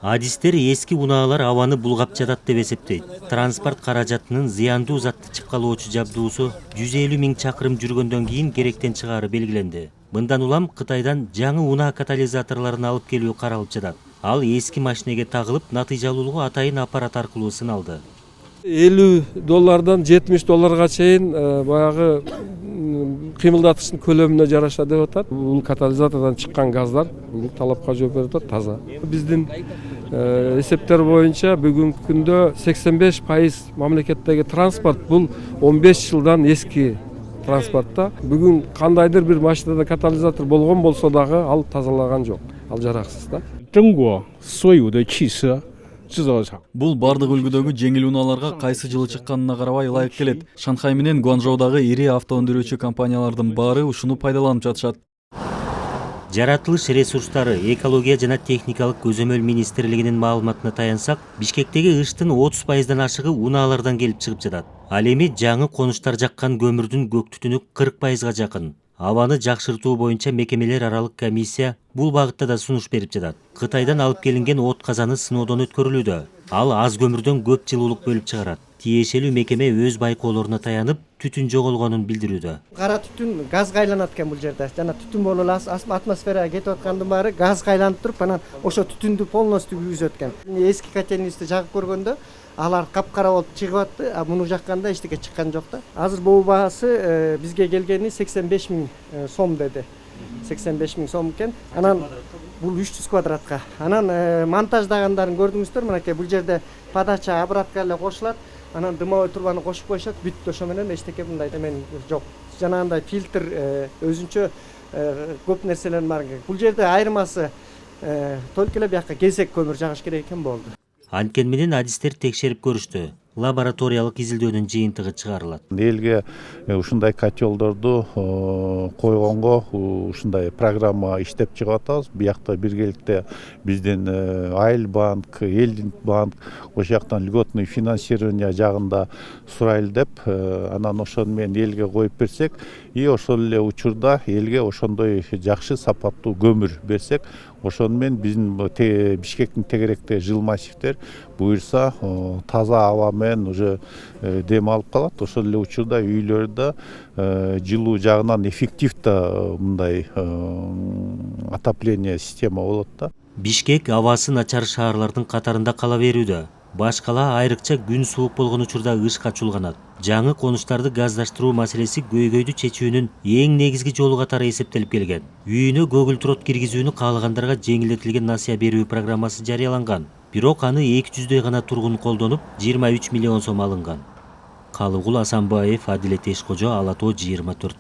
Адистер эски унаалар абаны булгап жатат деп эсептейт. Транспорт каражатынын зыяндуу затты чыккалоочу жабдуусу 150 000 чакырым жүргөндөн кийин керектен чыгаары белгиленди. Мындан улам Кытайдан жаңы унаа катализаторлорун алып келүү каралып жатат. Ал эски машинеге тагылып, натыйжалуулугу атайын аппарат аркылуу сыналды. $50 $70 чейин баягы кыймылдатыштын көлөмүнө жараша деп атат. Бул катализатордон чыккан газдар талапка жооп берип атат, таза. Биздин эсептер боюнча бүгүнкү күндө 85% мамлекеттеги транспорт бул 15 жылдан эски транспортта. Бүгүн кандайдыр бир машинада катализатор болгон болсо дагы ал тазалаган жок. Ал жараксыз да. Бул бардык үлгүдөгү жеңил унааларга кайсы жылы чыкканына карабай ылайык келет. Шанхай менен Гуанчжоудагы ири автоөндүрүүчү компаниялардын баары ушуну пайдаланып жатышат. Жаратылыш ресурстары, экология жана техникалык көзөмөл министрлигинин маалыматына таянсак, Бишкектеги ыштын 30%дан ашыгы унаалардан келип чыгып жатат. Ал эми жаңы конуштар жаккан көмүрдүн көк түтүнү 40%га жакын. Абаны жакшыртуу боюнча мекемелер аралык комиссия бул багытта да сунуш берип жатат. Кытайдан алып келинген от казаны сыноодон өткөрүлүүдө. Ал аз көмүрдөн көп жылуулук бөлүп чыгарат. Тиешелүү мекеме өз байкоолоруна таянып, түтүн жоголгонун билдирүүдө. Кара түтүн газга айланат экен бул жерде. Жана түтүн болуп эле атмосферага кетип аткандын баары газга айланып туруп, анан ошо түтүндү полностью күйгүзөт экен. Эски котельницти жагып көргөндө алар капкара болуп чыгып атты, а муну жакканда эчтеке чыккан жок да. Азыр бул баасы бизге келгени 85 000 сом деди. 85 000 сом экен. Анан бул 300 квадратка. Анан монтаждагандарын көрдүңүздөр, мынакей бул жерде подача обратка эле кошулат. Анан дымовой трубаны кошуп коюшат, бүттү, ошо менен эчтеке мындай эмен жок. Жанагындай фильтр өзүнчө көп нерселер бар. Бул жерде айырмасы только эле бияка кезек көмүр жагыш керек экен болду. Анткени менен адистер текшерип көрүштү. Лабораториялык изилдөөнүн жыйынтыгы чыгарылат. Элге ушундай котелдорду койгонго ушундай программа иштеп чыгып атабыз. Биякта биргеликте биздин Айылбанк, Элдинбанк ошол жактан льготный финансирование жагында сурайлы деп, анан ошону менен элге коюп берсек, и ошол эле учурда элге ошондой жакшы сапаттуу көмүр берсек, ошону менен биздин Бишкектин тегеректе жыл массивдер буюрса таза аба менен уже дем алып калат. Ошол эле учурда үйлөрдө жылуу жагынан эффективдүү мындай отопление система болот да. Бишкек абасы начар шаарлардын катарында кала берүүдө. Башкала айрыкча күн суук болгон учурда ышка чулганат. Жаңы конуштарды газдаштыруу маселеси көйгөйдү чечүүнүн эң негизги жолу катары эсептелип келген. Үйүнө көгүл-трот киргизүүнү каалагандарга жеңилдетилген насыя берүү программасы жарыяланган. Бирок аны 200 гана тургун колдонуп, 23 миллион сом алынган. Калыгул Асанбаев, Адилет Эшкожо, Ала Тоо 24.